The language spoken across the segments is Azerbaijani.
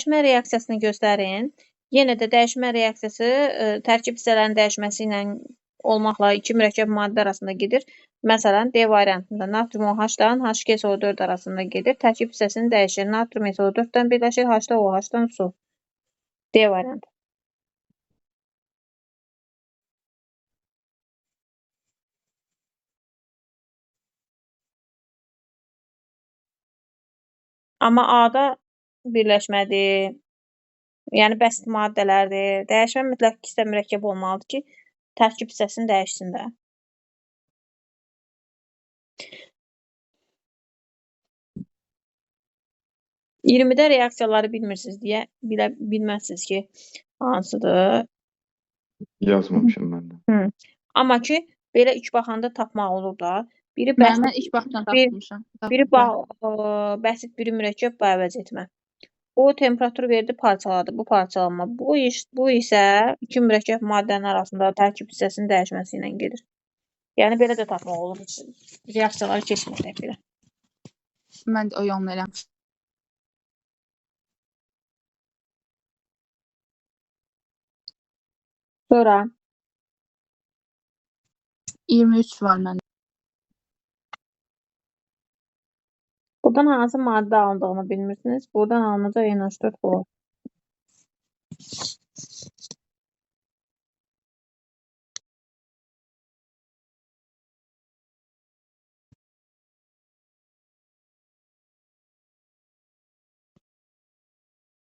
Dəyişmə reaksiyasını göstərin. Yenə də dəyişmə reaksiyası tərkib hissələrinin dəyişməsi ilə olmaqla iki mürəkkəb maddə arasında gedir. Məsələn, D variantında natrium OH-dan H2SO4 arasında gedir. Tərkib hissəsini dəyişir. Natrium SO4-dən birləşir, H da OH-dan su. D variantı. Amma A-da birləşmədir. Yəni bəsit maddələrdir. Dəyişmə mütləq ikisi də mürəkkəb olmalıdır ki, tərkib hissəsini dəyişsin də. %20-də reaksiyaları bilmirsiniz deyə bilməzsiniz ki, hansıdır. Yazmamışım mən də. Amma ki, belə ilk baxanda tapmaq olur da. Biri Mən ilk baxdan tapmışam. Biri bəsit, biri mürəkkəb əvəz etmə. Bu temperatur verdi, parçaladı. Bu parçalanma. Bu isə iki mürəkkəb maddənin arasında tərkib hissəsinin dəyişməsi ilə gedir. Yəni belə də tapmaq olur. Reaksiyaları keçməyək belə. Mən də o yolunu eləmişəm. Sonra 23 var məndə. buradan hansı maddə alındığını bilmirsiniz. Buradan alınacaq NH4 olur.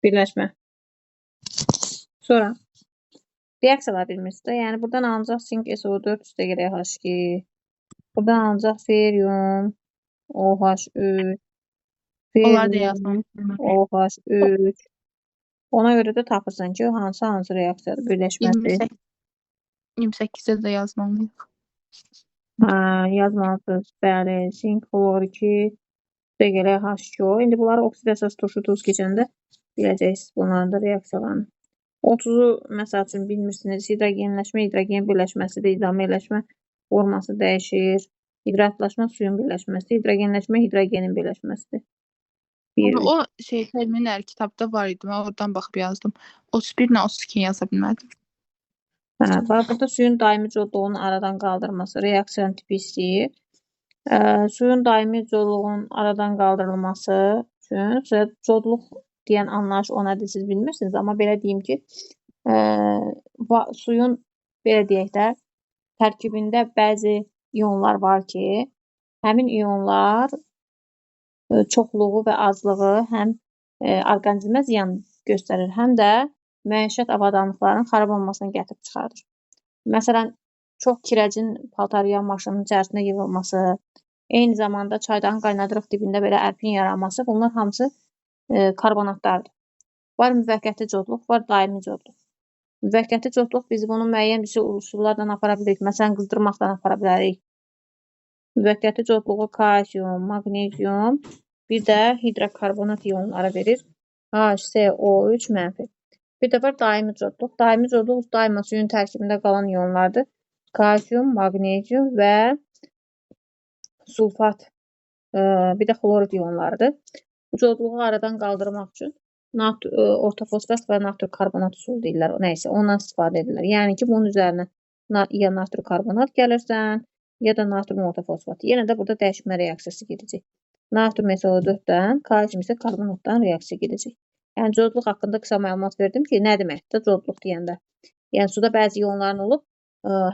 Birləşmə. Sonra reaksiyalar bilmirsiniz də. Yəni buradan alınacaq sink SO4 üstə gələk H2. Buradan alınacaq feryum OH3. Onlar da yazmamışam. OH3. Ona görə də tapırsan ki, hansı reaksiyadır, birləşməsi. 28-də də yazmalıyıq. Yazmalısınız. Bəli, sink klor 2 üstə gələk H2O. İndi bunları oksidasiyası turşu duz keçəndə biləcəksiniz bunların da reaksiyalarını. 30-u məsəl üçün bilmirsiniz. Hidrogenləşmə, hidrogen birləşməsidir. İzomerləşmə forması dəyişir. Hidratlaşma suyun birləşməsi, hidrogenləşmə hidrogenin birləşməsidir. O terminlər kitabda var idi. Mən oradan baxıb yazdım. 31 ilə 32 yaza bilmədim. Burada suyun daimi codluğunun aradan qaldırılması reaksiyon tipi istəyir. Suyun daimi codluğunun aradan qaldırılması üçün codluq deyən anlayış o nədir siz bilmirsiniz. Amma belə deyim ki, suyun belə deyək də tərkibində bəzi ionlar var ki, həmin ionlar çoxluğu və azlığı həm orqanizmə ziyan göstərir, həm də məişət avadanlıqlarının xarab olmasına gətirib çıxardır. Məsələn, çox kirəcin paltarıyan maşının içərisində yığılması, eyni zamanda çaydanın qaynadırıq dibində belə ərpin yaranması, bunlar hamısı karbonatlardır. Var müvəqqəti codluq, var daimi codluq. Müvəqqəti codluq biz bunu müəyyən bir üsullardan apara bilərik. Məsələn, qızdırmaqdan apara bilərik. Müvəqqəti codluğu kalsium, maqnezium, bir də hidrokarbonat ionları verir. HCO3 mənfi. Bir də var daimi codluq. Daimi codluq daima suyun tərkibində qalan ionlardır. Kalsium, maqnezium və sulfat, bir də xlorid ionlarıdır. Bu codluğu aradan qaldırmaq üçün ortofosfat və natr karbonat üsulu deyirlər. Nəysə, ondan istifadə edirlər. Yəni ki, bunun üzərinə ya natr karbonat gəlirsən, ya da natrium ortofosfat. Yenə də burada dəyişmə reaksiyası gedəcək. Natrium SO4-dən, kalsium isə karbonatdan reaksiya gedəcək. Yəni, codluq haqqında qısa məlumat verdim ki, nə deməkdir codluq deyəndə. Yəni, suda bəzi ionların olub,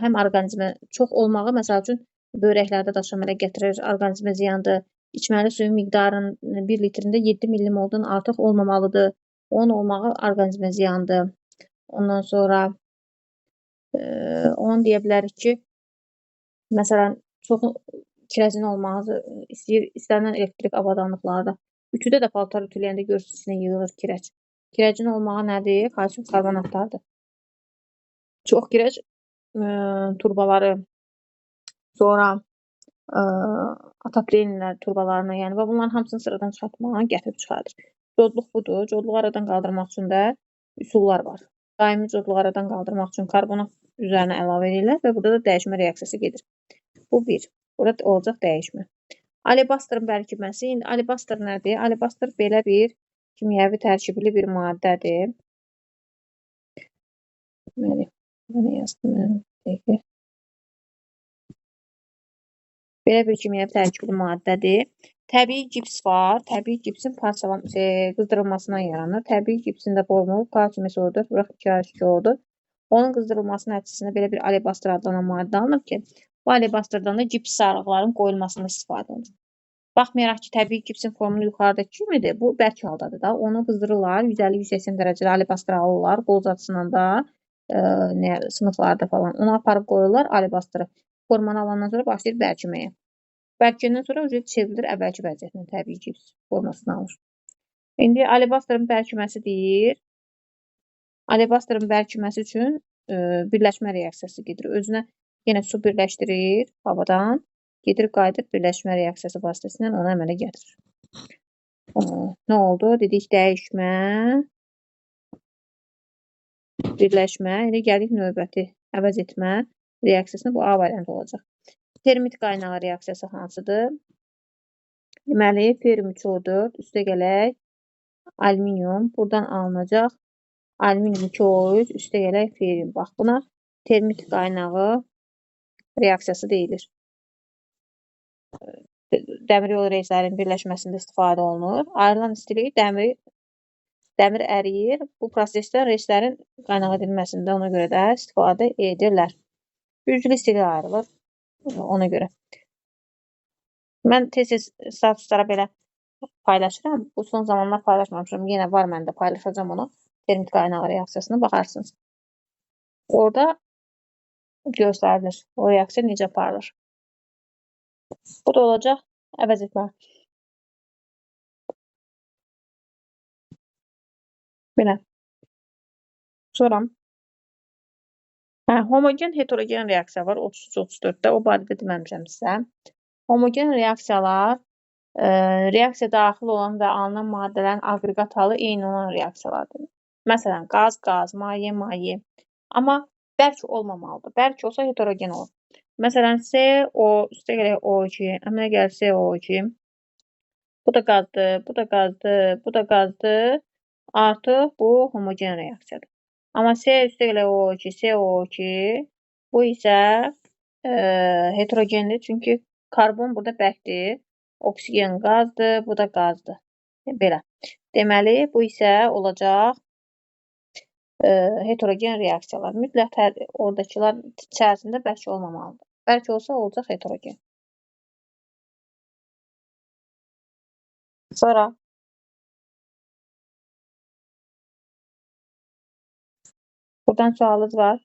həm orqanizmə çox olmağı, məsəl üçün, börəklərdə daşımalə gətirir, orqanizmə ziyandır. İçməli suyun miqdarının 1 litrində 7 millimoldan artıq olmamalıdır. Onun olmağı orqanizmə ziyandır. Ondan sonra onu deyə bilərik ki, məsələn, çox kirəcin olmağı istənilən elektrik avadanlıqlarda. Ütüdə də paltar ütüləyəndə görürsünüz, içinə yığılır kirəc. Kirəcin olmağı nədir? Kalsium karbonatlardır. Çox kirəc turbaları, sonra atoprenlər turbalarına, yəni və bunların hamısını sıradan çıxartmağa gətirib çıxardır. Codluq budur. Codluğu aradan qaldırmaq üçün də üsullar var. Daimi codluğu aradan qaldırmaq üçün karbonat üzərinə əlavə edirlər və burada da dəyişmə reaksiyası gedir. Bu bir. Burada olacaq dəyişmə. Alebastırın bərkiməsi. İndi alebastır nədir? Alebastır belə bir kimyəvi tərkibli bir maddədir. Deməli, bunu yazdım mən. Peki. Belə bir kimyəvi tərkibli maddədir. Təbii gips var. Təbii gipsin qızdırılmasından yaranır. Təbii gipsin də formu kalsium SO4 bıraq 2H2O-dur. Onun qızdırılması nəticəsində belə bir alebastır adlanan maddə alınır ki, bu alebastırdan da gips sarılıqların qoyulmasında istifadə olunur. Baxmayaraq ki, təbii gipsin formunu yuxarıdakı kimidir, bu bərk haldadır da. Onu qızdırırlar, 150-180 dərəcədə alebastır alırlar, qol uzatısından da, sınıflarda falan. Onu aparıb qoyurlar, alebastırı. Formanı alandan sonra başlayır bərkiməyə. Bərkiyəndən sonra çevrilir əvvəlki vəziyyətinə, təbii gips formasını alır. İndi alebastırın bərkiməsi deyir. Alebastırın bərkiməsi üçün birləşmə reaksiyası gedir. Özünə yenə su birləşdirir havadan. Gedir, qayıdır, birləşmə reaksiyası vasitəsilə onu əmələ gətirir. Nə oldu? Dedik, dəyişmə, birləşmə. İndi gəlir növbəti əvəz etmə reaksiyasına. Bu A variantı olacaq. Termit qaynağı reaksiyası hansıdır? Deməli, ferrium 3O4 üstə gələk alüminium. Buradan alınacaq alüminium 2O3 üstə gələk ferrium. Bax, buna termit qaynağı reaksiyası deyilir. Dəmir yolu reyslərinin birləşməsində istifadə olunur. Ayrılan istilik dəmir əriyir. Bu prosesdə reyslərin qaynaq edilməsində ona görə də istifadə edirlər. Güclü istilik ayrılır ona görə. Mən tez-tez statuslara belə paylaşıram. Bu son zamanlar paylaşmamışam. Yenə var məndə, paylaşacağım onu. Termit qaynağı reaksiyasına baxarsınız. Orada göstərilir. O reaksiya necə aparılır. Bu da olacaq əvəz etmə. Belə. Sonra homogen heterogen reaksiya var 33-34-də. O barədə deməmişəm sizə. Homogen reaksiyalar reaksiya daxil olan və alınan maddələrin aqreqat halı eyni olan reaksiyalardır. Məsələn, qaz, qaz, maye, maye. Amma bərk olmamalıdır. Bərk olsa heterogen olur. Məsələn, CO üstə gələk O2, əmələ gəlir CO2. Bu da qazdır, bu da qazdır, bu da qazdır. Artıq bu homogen reaksiyadır. Amma C üstə gələk O2, CO2 bu isə heterogendir. Çünki karbon burada bərkdir. Oksigen qazdır, bu da qazdır. Belə. Deməli, bu isə olacaq heterogen reaksiyalar. Mütləq oradakılar içərisində bərk olmamalıdır. Bərk olsa olacaq heterogen. Sonra buradan sualınız var.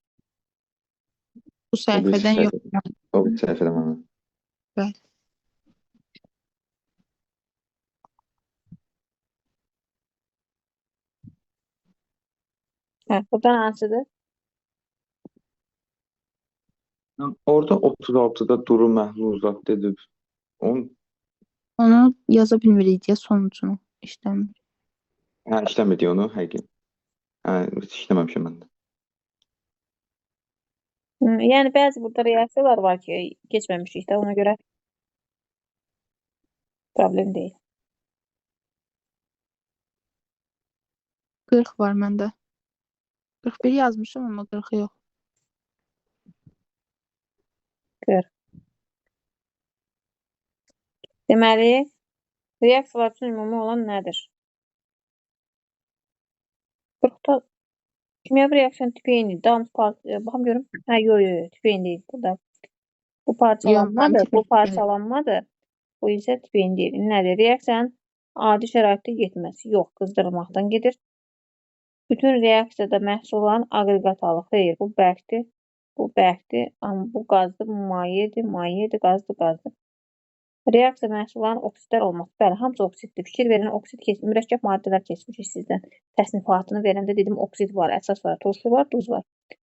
Bu səhifədən yox. O bir səhifədən var. Bəli. Buradan hansıdır? Orada 36-da duru məhlul zad dedib. Onu yaza bilmirik deyə sonucunu işləmir. İşləmədi onu, həqiqi. İşləməmişəm mən də. Yəni, bəzi burada reaksiyalar var ki, keçməmişik də, ona görə problem deyil. 40 var məndə. 41 yazmışım, amma 40 yox. 40. Deməli, reaksiyalar üçün ümumi olan nədir? 40-da kimyəvi reaksiyanın tipi eynidir. Baxım görüm. Yox, tipi eyni deyil burada. Bu parçalanmadır. Bu isə tipi eyni deyil. Nədir? Reaksiyanın adi şəraitdə getməsi. Yox, qızdırılmaqdan gedir. Bütün reaksiyada məhsul olan aqreqat halı. Xeyr, bu bərkdir. Bu bərkdir. Amma bu qazdır, bu mayedir, mayedir, qazdır, qazdır. Reaksiya məhsullarının oksidlər olması. Bəli, hamısı oksiddir. Fikir verin, mürəkkəb maddələr keçmişik sizdən. Təsnifatını verəndə dedim, oksid var, əsas var, turşu var, duz var.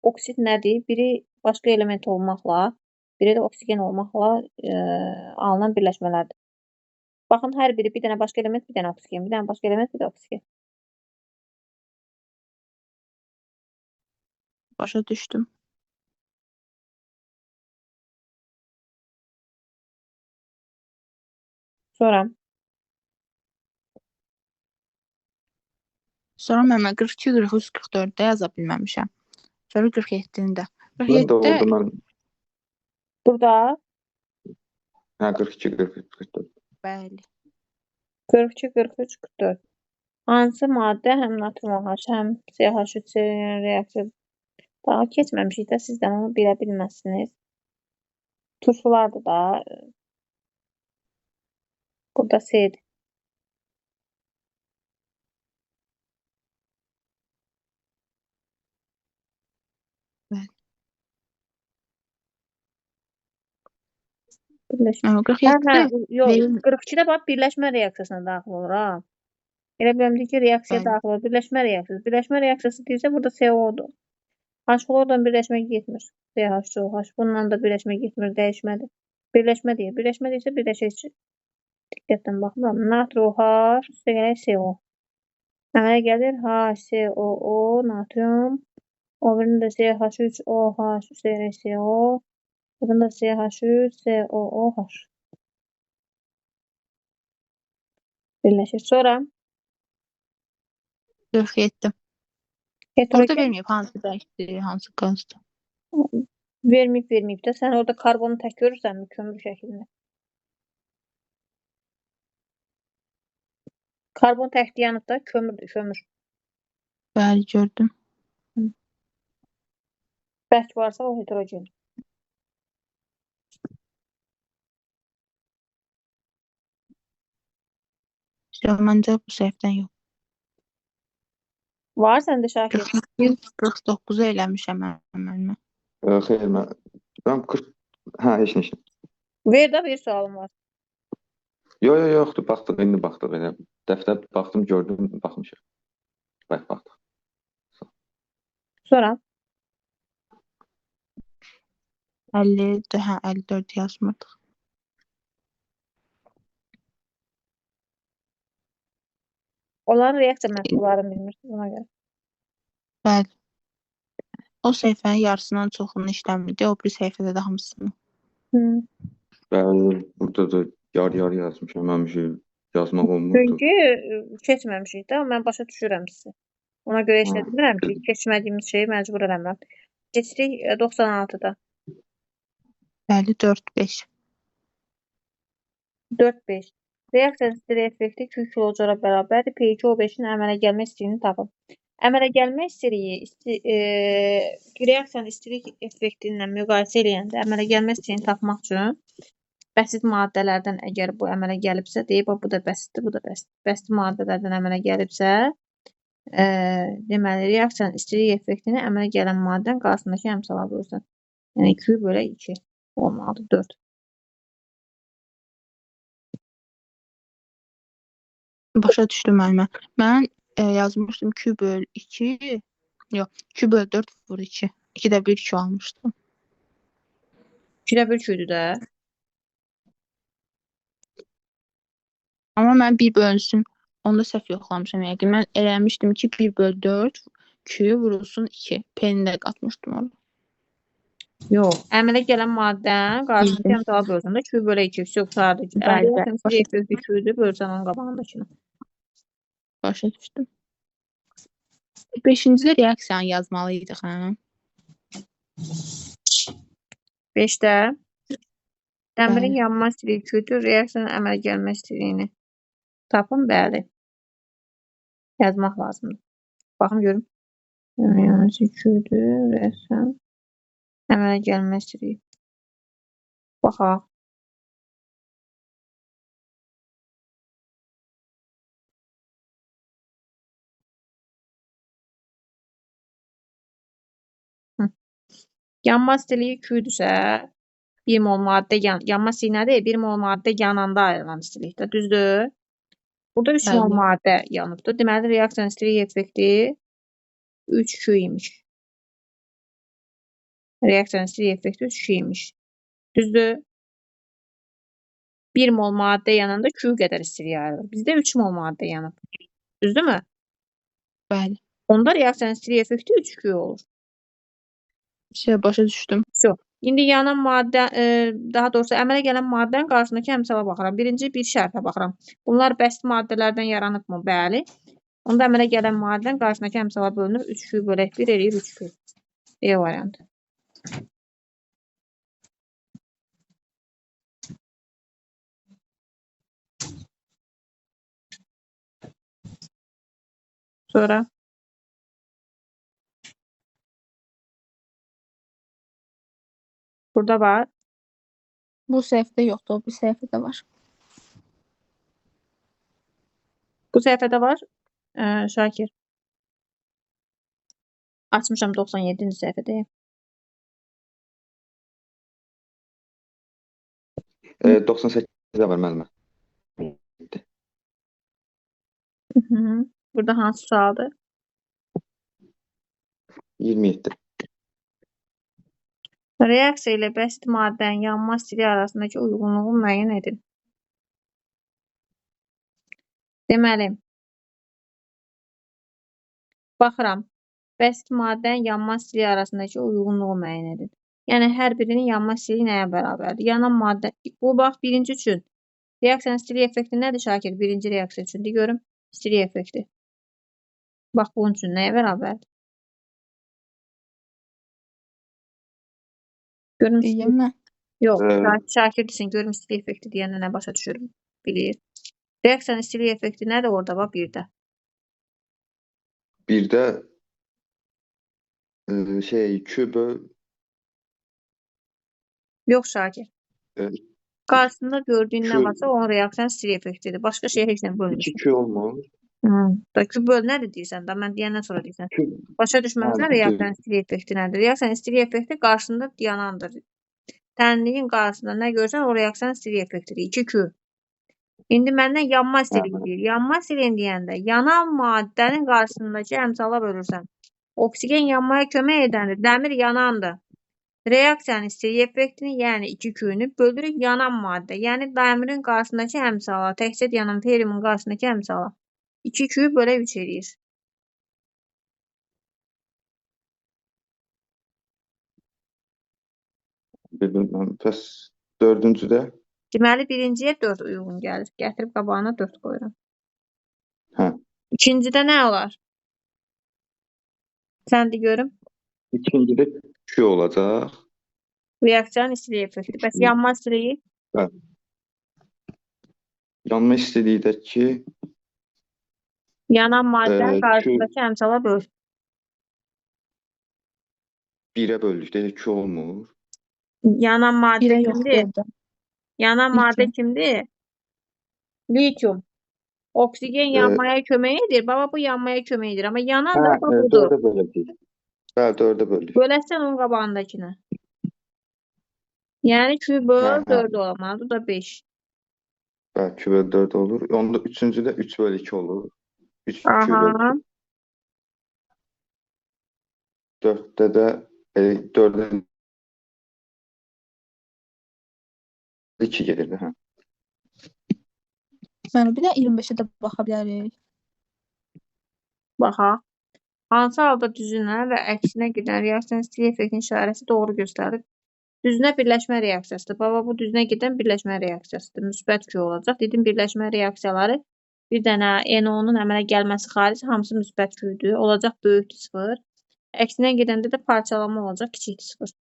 Oksid nədir? Biri başqa element olmaqla, biri də oksigen olmaqla alınan birləşmələrdir. Baxın, hər biri bir dənə başqa element, bir dənə oksigen, bir dənə başqa element, bir də oksigen. Başa düşdüm. Sonra Sonra mən 42, 43, 44-də yaza bilməmişəm. Sonra 47-də. Ben de 47-də orada ben Burada ha, 42, 43, 44. bəli. 42, 43, 44. Hansı maddə həm natrium OH, həm CH3 reaksiya daha keçməmişik də sizdən onu bilə bilməzsiniz. Turşulardır da. Burada C'dir. Bəli. Birləşmə. Amma Hə, 47-də yox, verilmir. 42-də bax birləşmə reaksiyasına daxil olur ha. Elə biləmdi ki, reaksiya Bəli. daxil olur. Birləşmə reaksiyası. Birləşmə reaksiyası deyirsə burada CO-dur. H-xlordan birləşmə getmir. CH2OH. Bununla da birləşmə getmir, dəyişmədir. Birləşmə deyir. Birləşmə deyirsə birləşək. Diqqətlə baxmıram. Natri OH, üstəgələk CO. Əmələ gəlir HCOO, natrium. O birində CH3OH, üstəgələk CO. Birində CH3COOH. Birləşir. Sonra 47. Orada heterogen verməyib hansı bərkdir, hansı qazdır. verməyib də. Sən orada karbonu tək görürsənmi kömür şəklində? Karbon tək dayanıb da kömürdür, kömür. Bəli, gördüm. Bərk varsa o heterogen. Məncə bu səhvdən yox. Var səndə Şakir? 49 eləmişəm mən. Xeyr, ben 40 ha heç nə. Ver də bir sualım var. Yoxdur, baxdıq, indi baxdıq elə. Dəftər baxdım, gördüm, baxmışıq. Baxdıq. Sonra 54 yazmırdıq. onların reaksiya məhsullarını bilmirsiniz ona görə. Bəli. O səhifənin yarısından çoxunu işləmirdi, o bir səhifədə də hamısını. Bəli, burada da yarı yazmışam, mən bir şey yazmaq olmurdu. Çünki keçməmişik də, mən başa düşürəm sizi. Ona görə işlə demirəm ki, keçmədiyimiz şeyi məcbur eləmirəm. Keçirik 96-da. Bəli, 4-5. 4-5. Reaksiya istiri effekti 2 kilojara bərabərdir. P2O5-in əmələ gəlmə istiliyini tapın. Əmələ gəlmə istiliyi reaksiyanın istilik effekti ilə müqayisə eləyəndə əmələ gəlmə istiliyini tapmaq üçün bəsit maddələrdən əgər bu əmələ gəlibsə, deyib bu da bəsitdir, bu da bəsitdir. Bəsit maddələrdən əmələ gəlibsə, deməli reaksiyanın istilik effektini əmələ gələn maddənin qarşısındakı əmsala bölürsən. Yəni 2/2 olmalıdır, 4. Başa düşdüm müəllimə. Mən yazmışdım 2/2. Yox, 2/4 vur 2. 2-də 1 2 almışdım. 2-də 1 2-dür də. Amma mən 1 bölünsün, onda səhv yoxlamışam yəqin. Mən eləmişdim ki 1/4 2 vurulsun 2. P-ni də qatmışdım orada. Yox, əmələ gələn maddənin qarşısındakı əmsala bölürsən də 2/2 yoxdur. Reaksiyanın istilik effekti 2-dür, bölürsən onun qabağındakını. Başa düşdüm. 5-cidə reaksiyanı yazmalıydıq, hə? 5-də dəmirin Bəli. yanma istiliyi 2-dür, reaksiyanın əmələ gəlmə istiliyini tapın, bəli. Yazmaq lazımdır. Baxın görüm. Yəni 2-dür, reaksiyanın əmələ gəlmə istiliyi. Baxaq. Yanma istiliyi 2-dürsə, 1 mol maddə yanma istiliyi nədir? 1 mol maddə yananda ayrılan istilikdir, düzdür? Burada 3 mol Bəli. maddə yanıbdır. Deməli, reaksiyanın istilik effekti 3Q imiş. Reaksiyanın istilik effekti 3Q imiş. Düzdür? 1 mol maddə yananda Q qədər istilik ayrılır. Bizdə 3 mol maddə yanıb. Düzdürmü? Bəli. Onda reaksiyanın istilik effekti 3Q olur. Başa düşdüm. İndi yanan maddə, daha doğrusu əmələ gələn maddənin qarşısındakı əmsala baxıram. Birinci bir şərtə baxıram. Bunlar bəsit maddələrdən yaranıbmı? Bəli. Onda əmələ gələn maddənin qarşısındakı əmsala bölünür. 3Q bölək 1 eləyir 3Q. E variantı. Sonra burada var. Bu səhifədə yoxdur, o bir səhifədə var. Bu səhifədə var. Şakir. Açmışam 97-ci səhifədəyim. 98-də var müəllimə. Burada hansı sualdır? 27. Reaksiya ilə bəsit maddənin yanma stili arasındakı uyğunluğu müəyyən edin. Deməli, baxıram. Bəsit maddənin yanma stili arasındakı uyğunluğu müəyyən edin. Yəni, hər birinin yanma stili nəyə bərabərdir? Yanan maddə, bu bax, birinci üçün. Reaksiyanın stili effekti nədir, Şakir? Birinci reaksiya üçün. Görüm, stili effekti. Bax, bunun üçün nəyə bərabərdir? Görüm, Deyəm mən. yox, Şakir desin, görüm stili effekti deyəndə nə başa düşürüm, bilir. Reaksiyanın stili effekti nədir orada, bax, birdə? Birdə Q böl Yox, Şakir. Qarşısında gördüyün nə Q- varsa, onun reaksiyanın stili effektidir. Başqa şey heç nə bölmüşsün. 2Q olmur. Da Q böl nədir deyirsən, da mən deyəndən sonra deyirsən. Q Başa düşməmişsən, Hə, reaksiyanın stili effekti nədir? Reaksiyanın stili effekti qarşısında dayanandır. Tənliyin qarşısında nə görsən, o reaksiyanın stili effektidir. 2Q. İndi məndən yanma stili deyir. Yanma stilini deyəndə, yanan maddənin qarşısındakı əmsala bölürsən. Oksigen yanmaya kömək edəndir. Dəmir yanandır. Reaksiyanın stili effektini, yəni 2Q-nü bölürük yanan maddə. Yəni dəmirin qarşısındakı əmsala, təkcə yanan heliumun qarşısındakı əmsala. 2Q bölək 3 eləyir. bilmirəm. Bəs dördüncüdə? Deməli, birinciyə 4 uyğun gəlir. Gətirib qabağına 4 qoyuram. Hə. İkincidə nə olar? Sən de görüm. İkincidə Q olacaq. Reaksiyanın stili effekti. Bəs yanma stili? Hə. Yanma istilikdəki Yanan maddənin qarşısındakı əmsala böl. 1-ə böldükdə Q olmur. Yanan maddə Birə kimdir? yoxdur orada. Yanan Lityum. maddə kimdir? Lityum. Oksigen yanmaya kömək edir. Baba, bu yanmaya kömək edir. Amma yanan da budur. 4-ə böləcəyik. Hə, 4-ə bölürük. Böləsən onun qabağındakını. Yəni Q böl 4 olmalıdır. Bu da 5. Bəli, Q böl 4 olur. Onda üçüncüdə 3 böl 2 olur. 3 Q böl 2. Aha. 4-də də 4-də 2 gedirdi, hə. Yəni bir də 25-ə də baxa bilərik. Baxaq. Hansı halda düzünə və əksinə gedən reaksiyanın stili effektinin işarəsi doğru göstərir? Düzünə birləşmə reaksiyasıdır. Baba, bu düzünə gedən birləşmə reaksiyasıdır. Müsbət Q olacaq. Dedim, birləşmə reaksiyaları bir dənə NO-nun əmələ gəlməsi xaric hamısı müsbət Q-dür. Olacaq böyükdür 0. Əksinə gedəndə də parçalanma olacaq kiçikdir 0.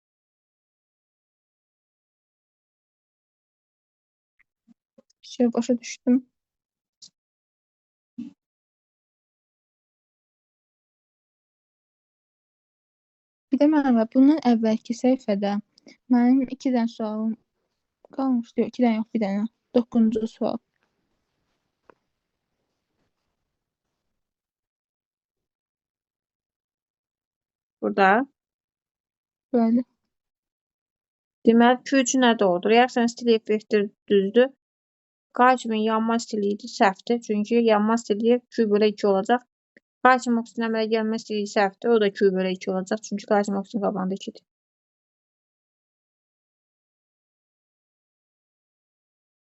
Şey başa düşdüm. Bir də mənə bunun əvvəlki səhifədə mənim 2 dənə sualım qalmışdı. 2 dənə yox, bir dənə. 9-cu sual. Burada. Bəli. Deməli, Q üçün nə doğrudur? Reaksiyanın stili effekti düzdür. Kalsiumun yanma stili idi, səhvdir. Çünki yanma stili Q bölü 2 olacaq. Kalsium oksigen əmələ gəlmə stili səhvdir. O da Q bölü 2 olacaq. Çünki kalsium oksigen qabağında 2-dir.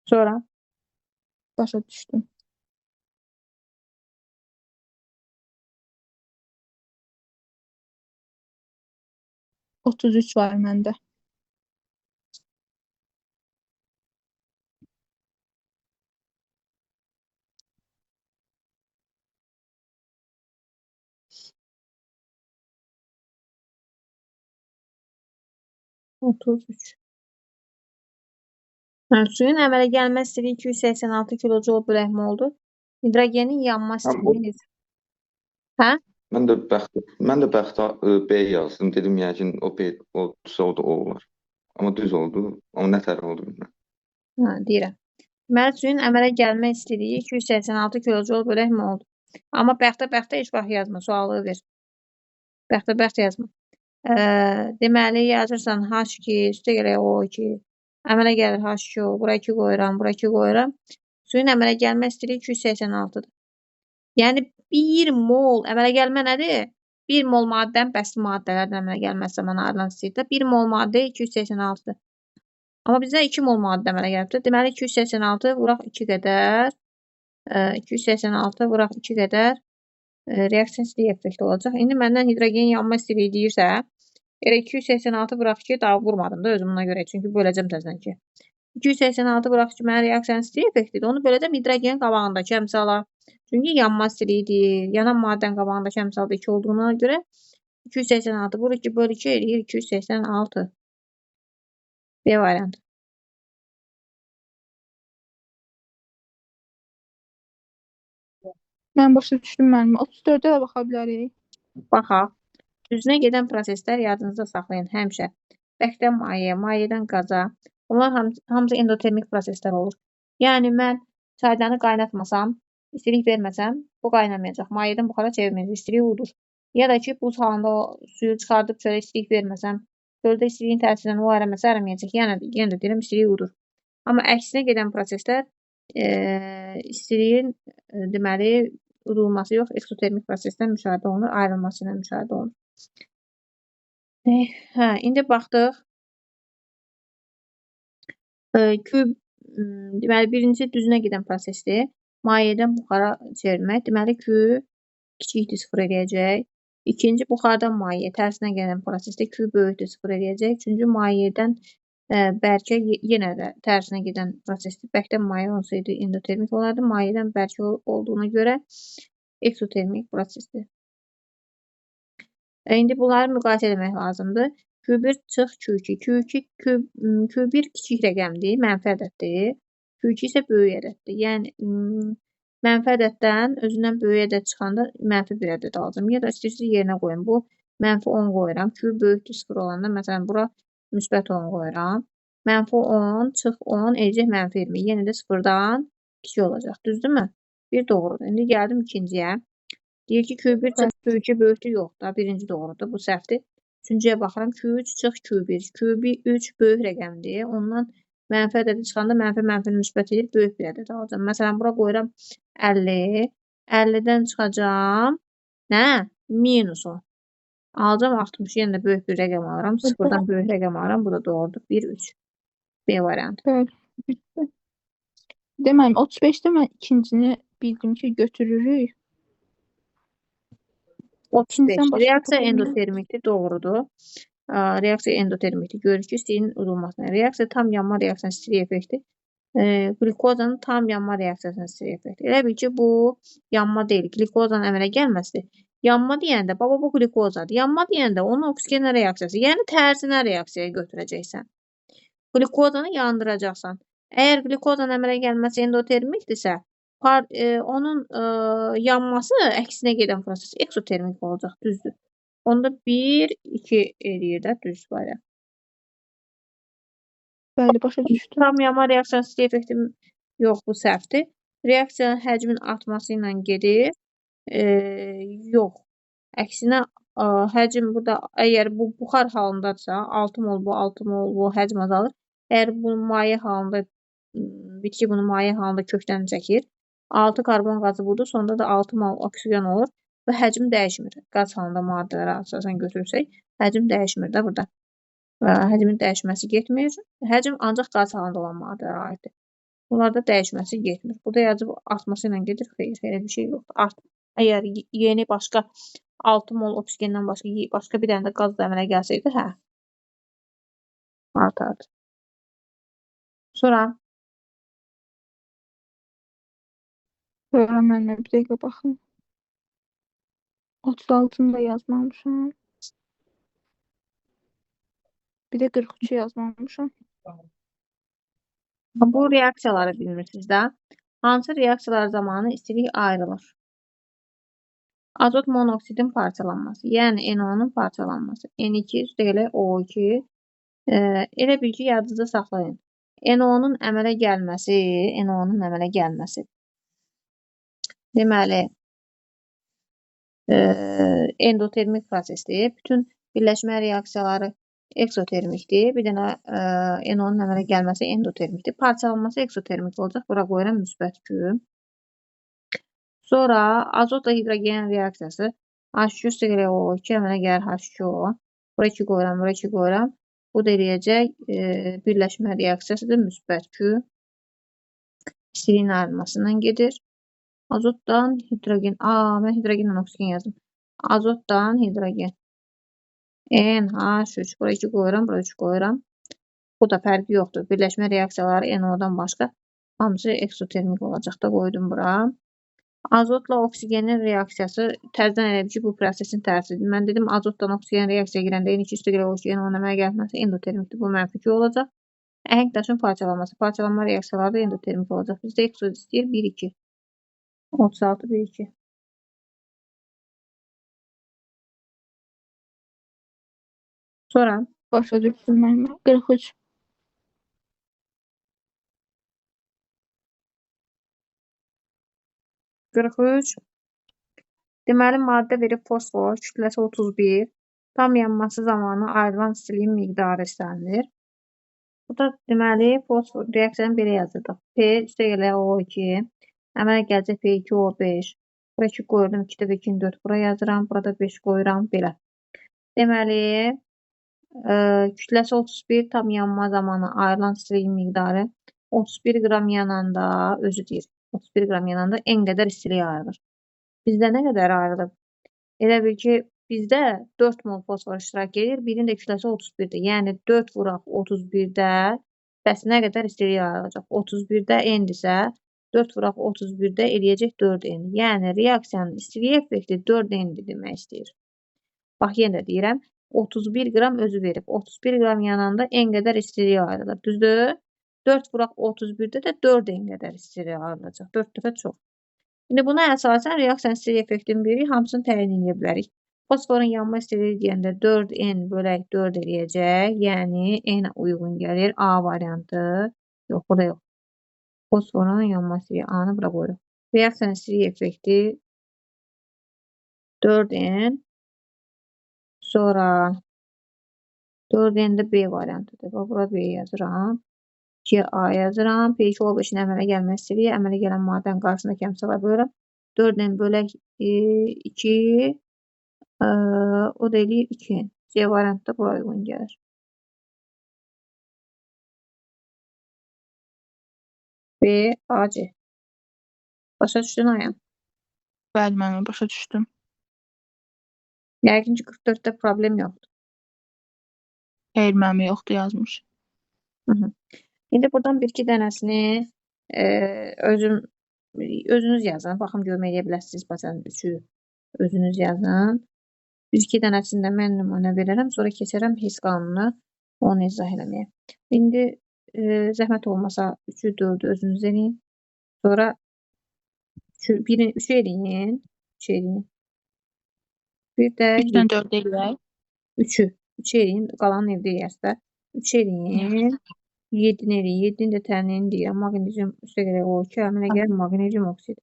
Sonra Başa düşdüm. Otuz üç var məndə. 33. Hə, suyun əmələ gəlmə stili 286 kilojul bölək moldur. Hidrogenin yanma stili neçə? Hə? Mən də bəxtə B yazdım. Dedim yəqin o B olsa o da o olar. Amma düz oldu. Amma nə tərəf oldu bilmirəm. Hə, deyirəm. Deməli, suyun əmələ gəlmə istiliyi 286 kilojul bölək moldur. Amma bəxtə heç vaxt yazma, sualı ver. Bəxtə yazma. Deməli, yazırsan H2, üstə gələk O2. Əmələ gəlir H2O, bura 2 qoyuram, bura 2 qoyuram. Suyun əmələ gəlmə istiliyi 286-dır. Yəni, 1 mol əmələ gəlmə nədir? 1 mol maddənin bəsli maddələrdən əmələ gəlməsi zamanı ayrılan istəyirdə 1 mol maddə 286-dır. Amma bizdə 2 mol maddə əmələ gəlibdir. Deməli, 286 vuraq 2 qədər. 286 vuraq 2 qədər reaksiya stili effekti olacaq. İndi məndən hidrogen yanma stili deyirsə, elə 286 vuraq 2 daha vurmadım da özüm buna görə. Çünki böləcəm təzdən ki. 286 vuraq 2 mənə reaksiyanın stili effektidir. Onu böləcəm hidrogenin qabağındakı əmsala. Çünki yanma stilidir. Yanan maddənin qabağındakı əmsalda 2 olduğuna görə 286 vur 2 böl 2 eləyir 286. B variantı. Mən başa düşdüm müəllimə. 34-ə də baxa bilərik. Baxaq. Düzünə gedən proseslər yadınızda saxlayın həmişə. Bəkdən maye, mayədən qaza. Bunlar hamısı endotermik proseslər olur. Yəni mən çaydanı qaynatmasam, istilik verməsəm, bu qaynamayacaq. Mayədən buxara çevirməyəcək. İstilik udur. Ya da ki, buz halında o suyu çıxardıb çölə istilik verməsəm, çöldə istiliyin təsirindən o əriməsə əriməyəcək. Yenə də deyirəm, istilik udur. Amma əksinə gedən proseslər istiliyin deməli udulması yox, eksotermik prosesdən müşahidə olunur, ayrılması ilə müşahidə olunur. Hə, indi baxdıq. Küb deməli birinci düzünə gedən prosesdir. Mayədən buxara çevirmək. Deməli küb kiçikdir, sıfır eləyəcək. İkinci buxardan maye tərsinə gələn prosesdə küb böyükdür, sıfır eləyəcək. Üçüncü mayədən bərkə yenə də tərsinə gedən prosesdir. Bəkdən maye olsaydı endotermik olardı. Mayədən bərkə olduğuna görə eksotermik prosesdir. İndi bunları müqayisə etmək lazımdır. Q1 çıx Q2. Q1 kiçik rəqəmdir, mənfi ədəddir. Q2 isə böyük ədəddir. Yəni mənfi ədəddən özündən böyük ədəd çıxanda mənfi bir ədəd alacağım. Ya da istəyirsiniz yerinə qoyun. Bu mənfi 10 qoyuram. Q böyükdür 0 olanda məsələn bura müsbət 10 qoyuram. Mənfi 10 çıx 10 eləcək mənfi 20. Yenə də 0-dan kiçik olacaq. Düzdürmü? Bir doğrudur. İndi gəldim ikinciyə. Deyir ki, Q1 çıx Q2 böyükdür, yox da. Birinci doğrudur, bu səhvdir. Üçüncüyə baxıram, Q3 çıx Q1. Q3 böyük rəqəmdir. Ondan mənfi ədədi çıxanda mənfi müsbət edib böyük bir ədəd alacağım. Məsələn, bura qoyuram 50. 50-dən çıxacam. Nə? Minus 10. Alacağım 60. Yenə də böyük bir rəqəm alıram. 0-dan böyük rəqəm alıram. Bu da doğrudur. 1, 3. B variantı. Bəli. Deməlim, 35-də mən ikincini bildim ki, götürürük. 35. İkinciden başka Reaksiya bir endotermikdir, doğrudur. Reaksiya endotermikdir. Görür ki, istiliyinin udulmasına. Reaksiya tam yanma reaksiyasının istiliyi effekti. Glikozanın tam yanma reaksiyasının istiliyi effekti. Elə bil ki, bu yanma deyil. Glikozanın əmələ gəlməsi. Yanma deyəndə, baba bu glikozadır. Yanma deyəndə onun oksigenlə reaksiyası. Yəni tərsinə reaksiyaya götürəcəksən. Glikozanı yandıracaqsan. Əgər glikozanın əmələ gəlməsi endotermikdirsə, onun yanması əksinə gedən proses eksotermik olacaq, düzdür. Onda 1, 2 eləyir də, düz variant. Bəli, başa düşdüm. Tam yanma reaksiyasının istiliyi effekti yox, bu səhvdir. Reaksiyanın həcmin artması ilə gedir. Yox. Əksinə həcm burada, əgər bu buxar halındadırsa, 6 mol bu, 6 mol bu həcm azalır. Əgər bu maye halında, bitki bunu maye halında kökdən çəkir. 6 karbon qazı budur, sonda da 6 mol oksigen olur və həcm dəyişmir. Qaz halında maddələrə əsasən götürsək, həcm dəyişmir də burada. Həcmin dəyişməsi getmir. Həcm ancaq qaz halında olan maddələrə aiddir. Bunlarda dəyişməsi getmir. Burada yazıb artması ilə gedir. Xeyr, elə bir şey yoxdur. Əgər yeni başqa 6 mol oksigenden başqa bir dənə də qaz da əmələ gəlsəydi, hə, artardı. Sonra Öğrenmənlə bir dəqiqə baxın. 36-nı da yazmamışam. Bir də 43-ü yazmamışam. Bu reaksiyaları bilmirsiniz də. Hansı reaksiyalar zamanı istilik ayrılır? Azot monoksidin parçalanması, yəni NO-nun parçalanması. N2 üstəgələ O2. Elə bil ki, yadınızda saxlayın. NO-nun əmələ gəlməsi. Deməli, endotermik prosesdir. Bütün birləşmə reaksiyaları eksotermikdir. Bir dənə NO-nun əmələ gəlməsi endotermikdir. Parçalanması eksotermik olacaq. Bura qoyuram müsbət 2. Sonra azotla hidrogen reaksiyası H2 üstəgələ O2 əmələ gəlir H2O. Bura 2 qoyuram, bura 2 qoyuram. Bu da eləyəcək birləşmə reaksiyasıdır. Müsbət 2. İstiliyin ayrılmasından gedir. Azotdan hidrogen. Mən hidrogenlə oksigen yazdım. Azotdan hidrogen. NH3. Bura 2 qoyuram, bura 3 qoyuram. Bu da fərqi yoxdur. Birləşmə reaksiyaları NO-dan başqa hamısı eksotermik olacaq da qoydum bura. Azotla oksigenin reaksiyası təzədən elə bir ki, bu prosesin tərsidir. Mən dedim, azotdan oksigen reaksiyaya girəndə N2 üstəgələ O2 NO-nun əmələ gəlməsi endotermikdir. Bu mənfi 2 olacaq. Əhəng daşın parçalanması. Parçalanma reaksiyaları da endotermik olacaq. Bizdə eksoz istəyir 1-2. 36 1-2. Sonra Başa düşdüm müəllimə. 43. Deməli, maddə verib fosfor, kütləsi 31. Tam yanması zamanı ayrılan istiliyin miqdarı istənilir. Bu da deməli, fosfor reaksiyanı belə yazırdıq. P üstəgələ O2. Əmələ gələcək P2O5. Bura 2 qoyuram, 2 dəfə 2-ni 4 bura yazıram. Burada 5 qoyuram, belə. Deməli, kütləsi 31, tam yanma zamanı ayrılan istiliyin miqdarı 31 qram yananda, özü deyir, 31 qram yananda en qədər istilik ayrılır. Bizdə nə qədər ayrılır? Elə bil ki, bizdə 4 mol fosfor iştirak edir, birinin də kütləsi 31-dir. Yəni 4 vuraq 31-də, bəs nə qədər istilik ayrılacaq? 31-də n-dirsə, 4 vuraq 31-də eləyəcək 4n. Yəni reaksiyanın istilik effekti 4n-dir demək istəyir. Bax, yenə də deyirəm, 31 qram özü verib. 31 qram yananda n qədər istilik ayrılır. Düzdür? 4 vuraq 31-də də 4n qədər istilik ayrılacaq. 4 dəfə çox. Şimdi buna əsasən reaksiyanın istilik effektinin biri hamısını təyin edə bilərik. Fosforun yanma istiliyi deyəndə 4n bölək 4 eləyəcək. Yəni n uyğun gəlir. A variantı. Yox, burada yox. Fosforun yanma istiliyi A-nı bura qoyuruq. Reaksiyanın istilik effekti 4n. Sonra 4n də B variantıdır. Bax, bura B yazıram. 2A yazıram. P2O5-in əmələ gəlmə istiliyi, əmələ gələn maddənin qarşısındakı əmsala bölürəm. 4n bölək 2, o da eləyir 2. C variantı da bura uyğun gəlir. B, A, C. Başa düşdün ayam? Bəli, müəllimə, başa düşdüm. Yəqin ki, 44-də problem yoxdur. Xeyr, müəllimə, yoxdur yazmış. İndi buradan bir-iki dənəsini özünüz yazın. Baxım, görmək edə bilərsiniz. Bazen 3-ü özünüz yazın. Bir-iki dənəsində mən nümunə verərəm. Sonra keçərəm his qanununa onu izah eləməyə. İndi zəhmət olmasa 3-ü, 4-ü özünüz eləyin. Sonra 3-ü eləyin. 3-ü eləyin. Bir də 3-dən 4 eləyək. 3-ü eləyin. Qalanın evdə yeyərsiniz. 3-ü eləyin. 7-ni eləyin. 7-ni də təmin deyirəm. Maqnezium üstəgələ O2 əmələ gəlir maqnezium oksid.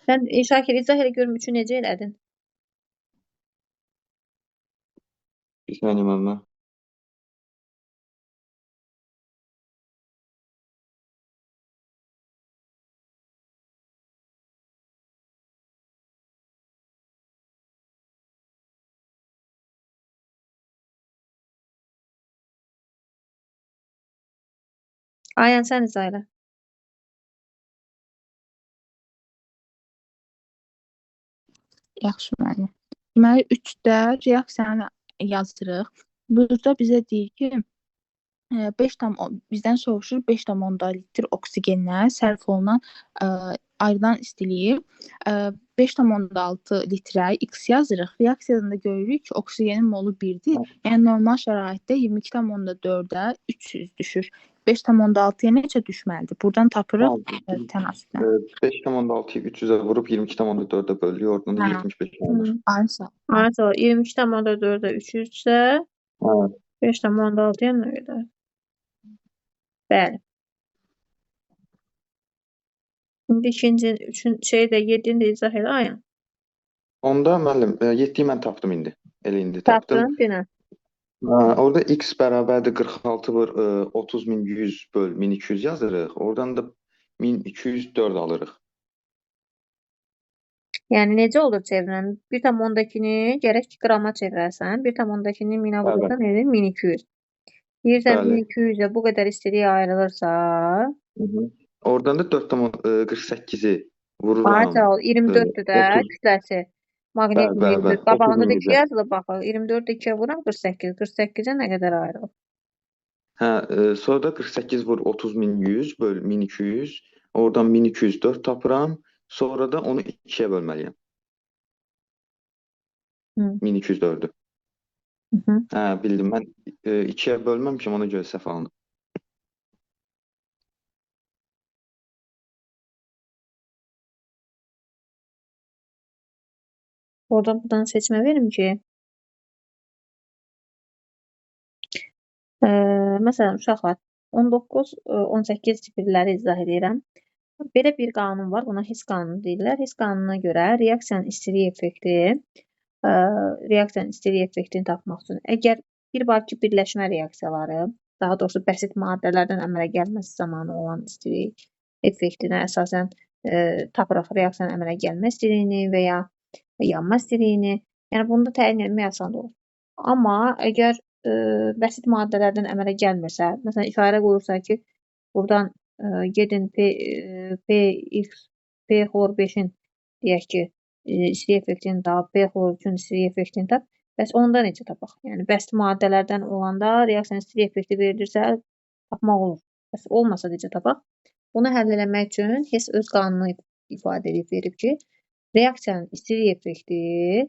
Sən Şakir izah elə görüm 3-ü necə elədin? Bir saniye müəllimə. Ayən sən izah elə. Yaxşı müəllim. Deməli 3-də reaksiyanı yazırıq. Burada bizə deyir ki, 5 tam bizdən soruşur 5,10 litr oksigenlə sərf olunan ayrılan istiliyi 5,6 litrə X yazırıq. Reaksiyada görürük ki, oksigenin molu 1-dir. Yəni normal şəraitdə 22,4-ə 300 düşür. 5,6-ya necə düşməlidir? Buradan tapırıq tənasübdən. 5,6'yı 300'e vurup 22,4'e bölüyor. Oradan da Hə. 75 olur. Aysa. Artı 22,4'e 300 ise Evet. 5,6'ya ne kadar? Bəli. Şimdi ikinci, şeydə 7'ni də izah elə ayın. Onda müəllim, 7'yi mən tapdım indi. Elə indi tapdım. Tapdın, dinə. Orada x bərabərdir 46 vur 30.100 böl 1200 yazırıq. Oradan da 1204 alırıq. Yəni necə olur çevirən? 1,10-dakini gərək ki, qrama çevirərsən. 1,10-dakini minə vurursan, Bəli. nedir? 1200. Deyirsən Bəli. 1200-ə bu qədər istiliyə ayrılırsa, Oradan da 4,48'i vururam. Ayca ol, 24-dür də 30. kütləsi. Maqnit Bəli, bəli, 24. Qabağında da 2 30.100-ə. yazılıb baxın. 24-də 2-yə vuram 48. 48-ə nə qədər ayrılır? Hə, sonra da 48 vur 30.100 böl 1200. Oradan 1204 tapıram. Sonra da onu 2'ye bölməliyəm. Hı. 1204'ü. Hı. Hə, bildim. Mən 2'ye bölməmişəm, ona görə səhv alınıb. Buradan seçmə verim ki, məsələn, uşaqlar 19, 18 cibirləri izah edirəm. Belə bir qanun var, buna Hess qanunu deyirlər. Hess qanununa görə reaksiyanın istilik effektini tapmaq üçün əgər bir var ki, birləşmə reaksiyaları, daha doğrusu bəsit maddələrdən əmələ gəlməsi zamanı olan istilik effektinə əsasən tapırıq reaksiyanın əmələ gəlmə istiliyini və ya yanma istiliyini. Yəni bunu da təyin etmək asan olur. Amma əgər bəsit maddələrdən əmələ gəlmirsə, məsələn, işarə qoyursa ki, buradan gedin P xlor 5-in deyək ki, istilik effektini tap, P xlor 3-ün istilik effektini tap. Bəs onda necə tapaq? Yəni bəsit maddələrdən olanda reaksiyanın istilik effekti verilirsə, tapmaq olur. Bəs olmasa necə tapaq? Bunu həll etmək üçün Hess öz qanunu ifadə edib verib ki, reaksiyanın istilik effekti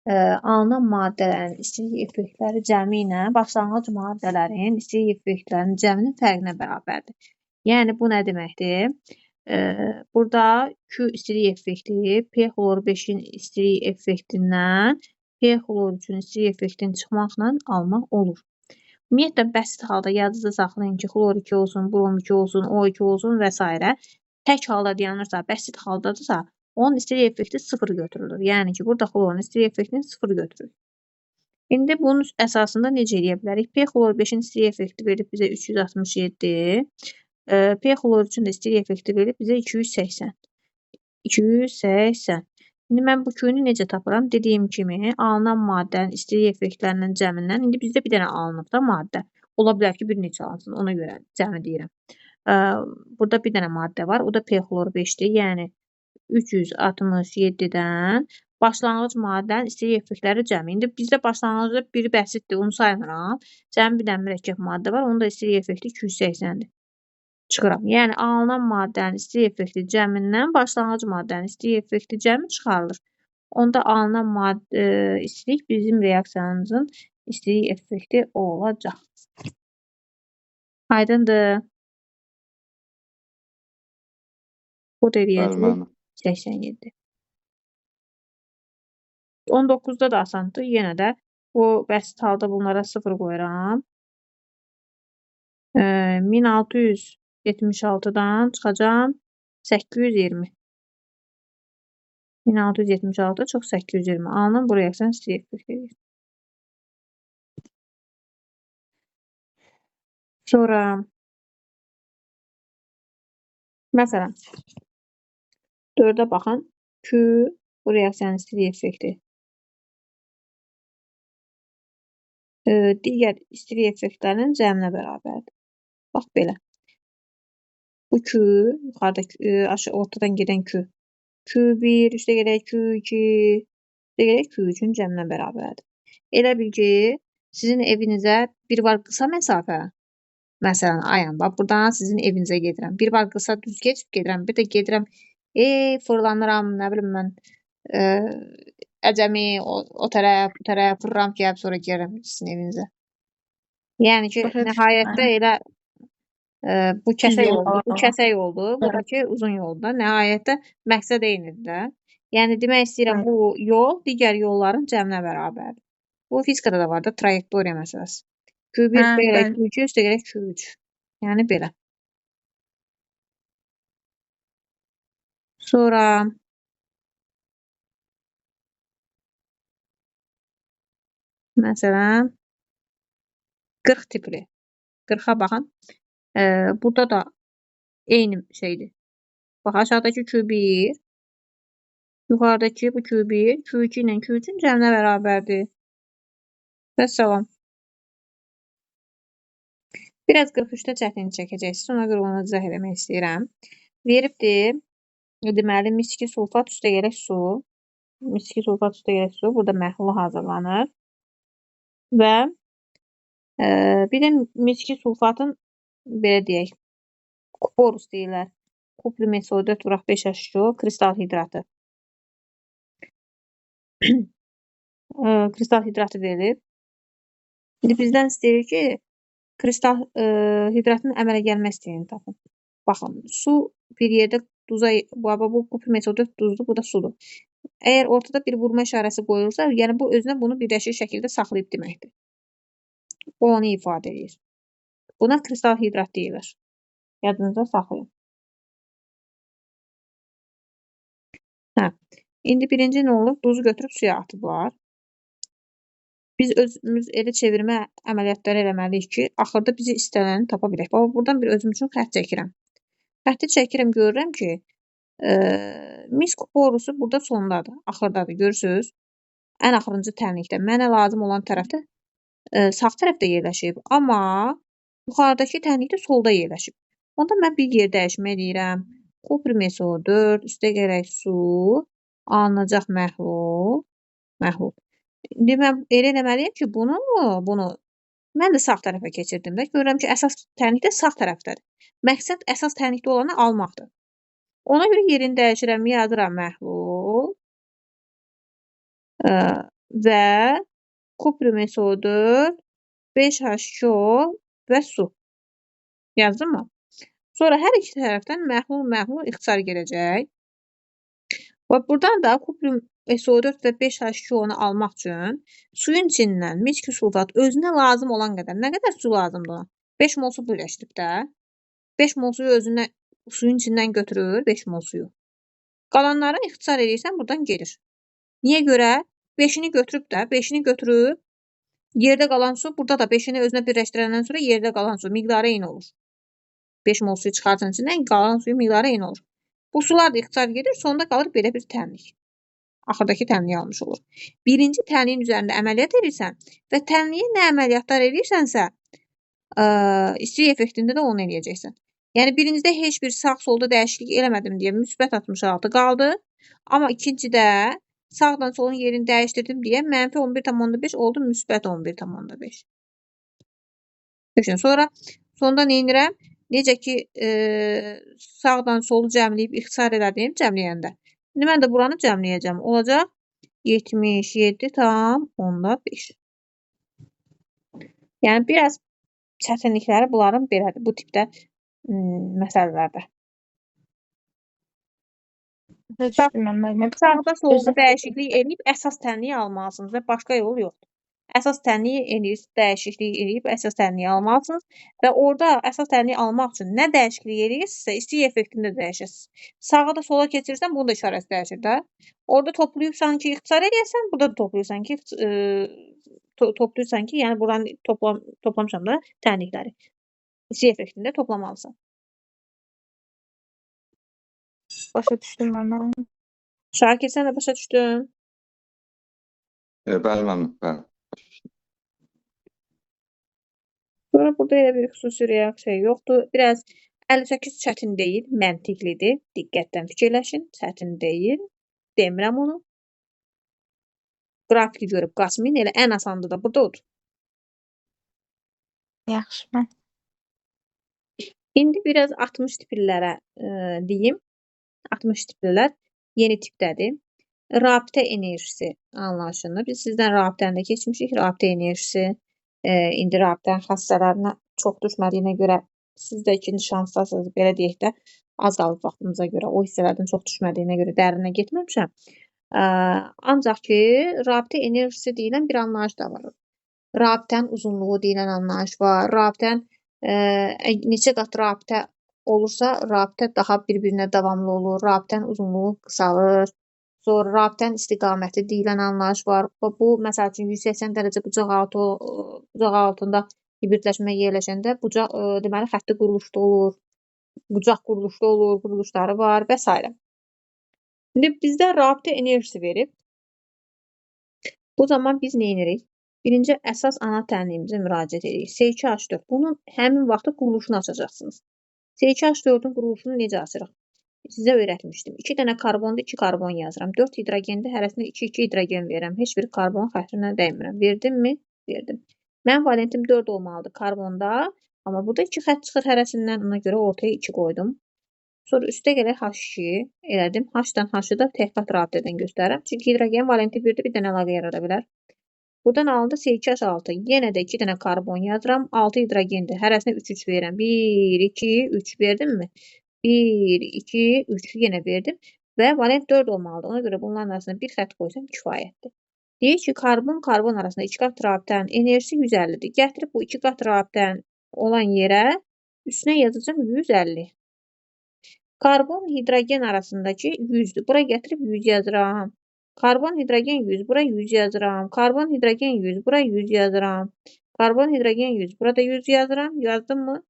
alınan maddələrin istilik effektləri cəmi ilə başlanğıc maddələrin istilik effektlərinin cəminin fərqinə bərabərdir. Yəni bu nə deməkdir? Burada Q istilik effekti P xlor 5-in istilik effektindən P xlor 3-ün istilik effektini çıxmaqla almaq olur. Ümumiyyətlə bəsit halda yadınızda saxlayın ki, xlor 2 olsun, brom 2 olsun, O2 olsun və s. Tək halda dayanırsa, bəsit haldadırsa, onun istilik effekti 0 götürülür. Yəni ki, burada xlorun istilik effektini 0 götürür. İndi bunun əsasında necə edə bilərik? P xlor 5-in istilik effekti verib bizə 367. P xlor 3-ün də istilik effekti verib bizə 280. 280. İndi mən bu Q-nu necə tapıram? Dediyim kimi, alınan maddənin istilik effektlərinin cəmindən, indi bizdə bir dənə alınıb da maddə. Ola bilər ki, bir neçə alınsın, ona görə cəmi deyirəm. Burada bir dənə maddə var, o da P xlor 5-dir. Yəni 367-dən başlanğıc maddənin istilik effektləri cəmi. İndi bizdə başlanğıcda biri bəsitdir, onu saymıram. Cəmi bir dənə mürəkkəb maddə var, onun da istilik effekti 280-dir. Çıxıram. Yəni alınan maddənin istilik effekti cəmindən başlanğıc maddənin istilik effekti cəmi çıxarılır. Onda alınan istilik bizim reaksiyamızın istilik effekti olacaq. Aydındır. Bu da eləyəcək 87. 19-da da asandır. Yenə də bu bəsit halda bunlara 0 qoyuram. 1676-dan çıxacam 820. 1676 çox 820. Alınan bu reaksiyanın istilik effekti edir. Sonra məsələn 4-ə baxın. Q bu reaksiyanın istilik effekti. Digər istilik effektlərinin cəminə bərabərdir. Bax belə. Bu Q, yuxarıda ortadan gedən Q. Q1, üstə gələk Q2, üstə gələk Q3-ün cəminə bərabərdir. Elə bil ki, sizin evinizə bir var qısa məsafə. Məsələn, ayın, bax buradan sizin evinizə gedirəm. Bir var qısa düz keçib gedirəm. Bir də gedirəm Fırlanıram, nə bilim mən, əcəmi o tərəf, bu tərəf fırram ki, sonra gəlirəm sizin evinizə. Yəni ki, Başa nəhayətdə düşdüm. elə bu Düz kəsə yol yoldur, bu var. kəsə yoldur, bu da ki, uzun yoldur. Nəhayətdə məqsəd eynidir də. Yəni demək istəyirəm, bu yol digər yolların cəminə bərabərdir. Bu fizikada da var da, trayektoriya məsələsi. Q1 Hə, üstə gələk bəli. Q2 üstə gələk Q3. Yəni belə. Sonra məsələn 40 tipli. 40-a baxın. Burada da eyni şeydir. Bax aşağıdakı Q1, yuxarıdakı bu Q1, Q2 ilə Q3-ün cəminə bərabərdir. Vəssalam. Biraz 43-də çətinlik çəkəcəksiniz. Ona görə onu izah eləmək istəyirəm. Veribdir. Deməli, mis2 sulfat üstə gələk su. mis2 sulfat üstə gələk su. Burada məhlul hazırlanır. Və bir də mis2 sulfatın belə deyək, kuporus deyirlər. Kupru metal 4 vuraq 5H2O kristal hidratı. Kristal hidratı verilib. İndi bizdən istəyir ki, kristal hidratın əmələ gəlmə istəyini tapın. Baxın, su bir yerdə duza, bu kupru metal 4 duzdur, bu da sudur. Əgər ortada bir vurma işarəsi qoyulsa, yəni bu özünə bunu birləşik şəkildə saxlayıb deməkdir. O onu ifadə edir. Buna kristal hidrat deyilir. Yadınızda saxlayın. İndi birinci nə olur? Duzu götürüb suya atıblar. Biz özümüz elə çevirmə əməliyyatları eləməliyik ki, axırda bizi istəniləni tapa bilək. Baba, buradan bir özüm üçün xətt çəkirəm. Xətti çəkirəm, görürəm ki, mis kuporusu burada sondadır, axırdadır, görürsünüz? Ən axırıncı tənlikdə. Mənə lazım olan tərəfdə sağ tərəfdə yerləşib, amma yuxarıdakı tənlikdə solda yerləşib. Onda mən bir yer dəyişmə eləyirəm. Kupru metal 4, üstə gələk su, alınacaq məhlul. İndi mən elə eləməliyəm ki, bunu mən də sağ tərəfə keçirdim də. Görürəm ki, əsas tənlikdə sağ tərəfdədir. Məqsəd əsas tənlikdə olanı almaqdır. Ona görə yerini dəyişirəm, yazıram məhlul və kupru metal 4, 5H2O və su. Yazdım mı? Sonra hər iki tərəfdən məhlul ixtisar gələcək. Və buradan da kupru SO4 və 5H2O-nu almaq üçün suyun içindən mis2 sulfat özünə lazım olan qədər, nə qədər su lazımdır ona? 5 mol su birləşdirib də. 5 mol suyu özünə suyun içindən götürür, 5 mol suyu. Qalanları ixtisar edirsən, buradan gedir. Niyə görə? 5-ini götürüb də, 5-ini götürüb, yerdə qalan su, burada da 5-ini özünə birləşdirəndən sonra yerdə qalan su miqdarı eyni olur. 5 mol suyu çıxarsan içindən, qalan suyu miqdarı eyni olur. Bu sular da ixtisar gedir, sonda qalır belə bir tənlik. Axırdakı tənliyi almış olur. Birinci tənliyin üzərində əməliyyat edirsən və tənliyə nə əməliyyatlar edirsənsə, istilik effektində də onu eləyəcəksən. Yəni birincidə heç bir sağ-solda dəyişiklik eləmədim deyə müsbət 66 qaldı. Amma ikincidə sağdan solun yerini dəyişdirdim deyə mənfi 11,5 oldu, müsbət 11,5. Sonra sonda nə edirəm? Necə ki, sağdan solu cəmləyib ixtisar elədim cəmləyəndə. İndi mən də buranı cəmləyəcəm. Olacaq 77,5. Yəni, biraz çətinlikləri bunların belədir, bu tipdə məsələlərdə. Sağda solda dəyişiklik eləyib əsas tənliyi almalısınız və başqa yol yoxdur. Əsas tənliyi eləyib, dəyişiklik eləyib əsas tənliyi almalısınız və orada əsas tənliyi almaq üçün nə dəyişiklik eləyirsinizsə, istilik effektini də dəyişəsiniz. Sağa da sola keçirsən, bunun da işarəsi dəyişir də. Orada toplayıbsan ki, ixtisar eləyəsən, burada da toplayırsan ki, yəni buranı toplamışam da tənlikləri. İstilik effektini də toplamalısan. Başa düşdüm mən. Şakir, sən də başa düşdün? Bəli, bəli. Sonra burada elə bir xüsusi reaksiya yoxdur. Biraz 58 çətin deyil, məntiqlidir. Diqqətdən fikirləşin, çətin deyil. Demirəm onu. Qrafiki görüb qaçmayın, elə ən asandır da burada odur. Yaxşı, mən. İndi biraz 60 tiplərə deyim. 60 tiplilər yeni tipdədir. Rabitə enerjisi anlayışında. Biz sizdən rabitəni də keçmişik. Rabitə enerjisi indi rabitənin xassələrinə çox düşmədiyinə görə siz də ikinci şansdasınız. Belə deyək də, az qalıb vaxtımıza görə. O hissələrdən çox düşmədiyinə görə dərinə getməmişəm. Ancaq ki, rabitə enerjisi deyilən bir anlayış da var. Rabitənin uzunluğu deyilən anlayış var. Rabitənin neçə qat rabitə olursa, rabitə daha bir-birinə davamlı olur. Rabitənin uzunluğu qısalır. Sonra rabitənin istiqaməti deyilən anlayış var. Bu, məsəl üçün 180 dərəcə bucaq altında hibridləşmə yerləşəndə bucaq deməli xətti quruluşda olur. Bucaq quruluşda olur, quruluşları var və s. İndi bizdə rabitə enerjisi verib. Bu zaman biz nə edirik? Birinci əsas ana təlimimizə müraciət edirik. S2H4. Bunun həmin vaxtı quruluşunu açacaqsınız. S2H4-ün quruluşunu necə açırıq? Sizə öyrətmişdim. 2 dənə karbonda 2 karbon yazıram. 4 hidrogende hərəsində 2 hidrogen verirəm. Heç bir karbon xətrinə dəymirəm. Verdimmi? Verdim. Mənim valentim 4 olmalıdır karbonda. Amma burada 2 xətt çıxır hərəsindən. Ona görə ortaya 2 qoydum. Sonra üstə gələk H2 elədim. H-dan H-ı da tək qat rabitədən göstərirəm. Çünki hidrogen valenti 1-də bir dənə əlaqə yarada bilər. Buradan alındı S2H6. Yenə də 2 dənə karbon yazıram. 6 hidrogendi. Hərəsinə 3-3 verirəm. 1, 2, 3 verdimmi? 1, 2, 3 yenə verdim. Və valent 4 olmalıdır. Ona görə bunların arasında bir xətt qoysam kifayətdir. Deyək ki, karbon arasında 2 qat rabitənin enerjisi 150-dir. Gətirib bu 2 qat rabitənin olan yerə üstünə yazacağım 150. Karbon hidrogen arasındakı 100'dür. Bura gətirib 100 yazıram. Karbon hidrogen 100, bura 100 yazıram. Karbon hidrogen 100, bura 100 yazıram. Karbon hidrogen 100, burada 100 yazıram. Yazdım mı?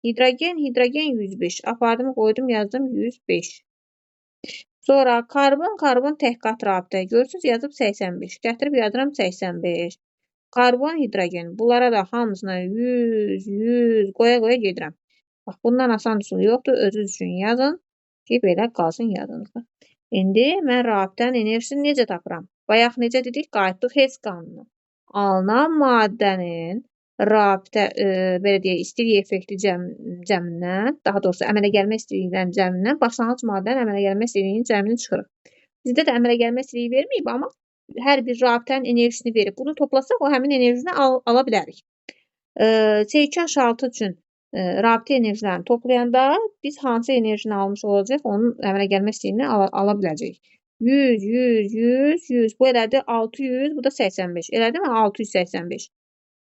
Hidrogen 105. Apardım, qoydum, yazdım 105. Sonra karbon tək qat rabitə. Görürsünüz, yazıb 85. Gətirib yazıram 85. Karbon hidrogen. Bunlara da hamısına 100 qoya gedirəm. Bax, bundan asan üsul yoxdur. Özünüz üçün yazın ki, belə qalsın yadınızda. İndi mən rabitənin enerjisini necə tapıram? Bayaq necə dedik? Qayıtdıq Hess qanunu. Alınan maddənin rabitə, belə deyək, istilik effekti cəmindən, daha doğrusu əmələ gəlmə istiliyindən cəmindən başlanğıc maddənin əmələ gəlmə istiliyinin cəmini çıxırıq. Bizdə də əmələ gəlmə istiliyi verməyib, amma hər bir rabitənin enerjisini verib. Bunu toplasaq, o həmin enerjini ala bilərik. S2H6 üçün rabitə enerjilərini toplayanda biz hansı enerjini almış olacaq, onun əmələ gəlmə istiliyini ala biləcəyik. 100, 100, 100, 100. Bu elədi 600, bu da 85. Elədi mi? 685.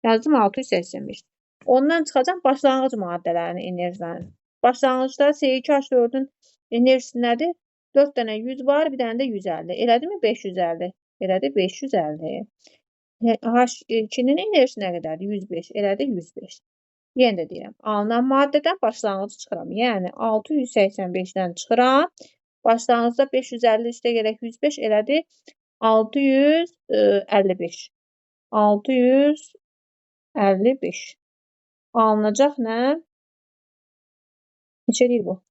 Yazdım 685. Ondan çıxacaq başlanğıc maddələrin enerjilərini. Başlanğıcda S2H4-ün enerjisi nədir? 4 dənə 100 var, bir dənə də 150. Elədi mi? 550. Elədi 550. H2-nin enerjisi nə qədərdir? 105. Elədi 105. Yenə də deyirəm, alınan maddədən başlanğıcı çıxıram. Yəni 685-dən çıxıram. Başlanğıcda 550 üstə gələk 105 elədi 655. 655. Alınacaq nə? Neçə deyir bu?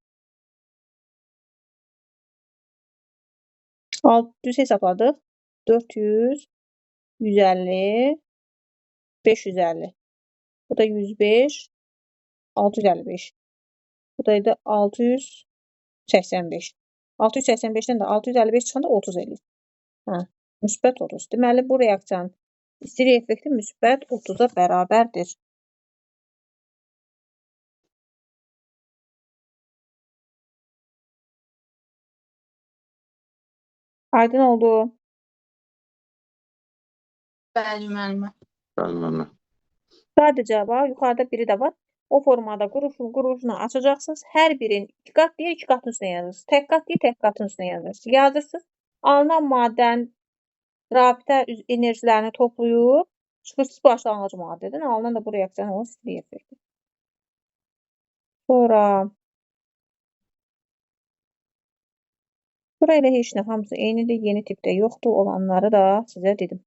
Düz hesabladıq. 400, 150, 550. Bu da 105, 655. Bu da 685. 685-dən də 655 çıxanda 30 eləyir. Müsbət 30. Deməli, bu reaksiyanın istilik effekti müsbət 30-a bərabərdir. Aydın oldu. Bəli, müəllimə. Bəli. Sadəcə var, yuxarıda biri də var. O formada quruluşunu açacaqsınız. Hər birin 2 qat deyə 2 qatın üstünə yazırsınız. Tək qat deyə tək qatın üstünə yazırsınız. Yazırsınız. Alınan maddənin rabitə enerjilərini toplayıb çıxırsınız başlanğıc maddədən. Alınan da bu reaksiyanın olan istilik effekti. Sonra bura elə heç nə, hamısı eynidir, yeni tipdə yoxdur. Olanları da sizə dedim.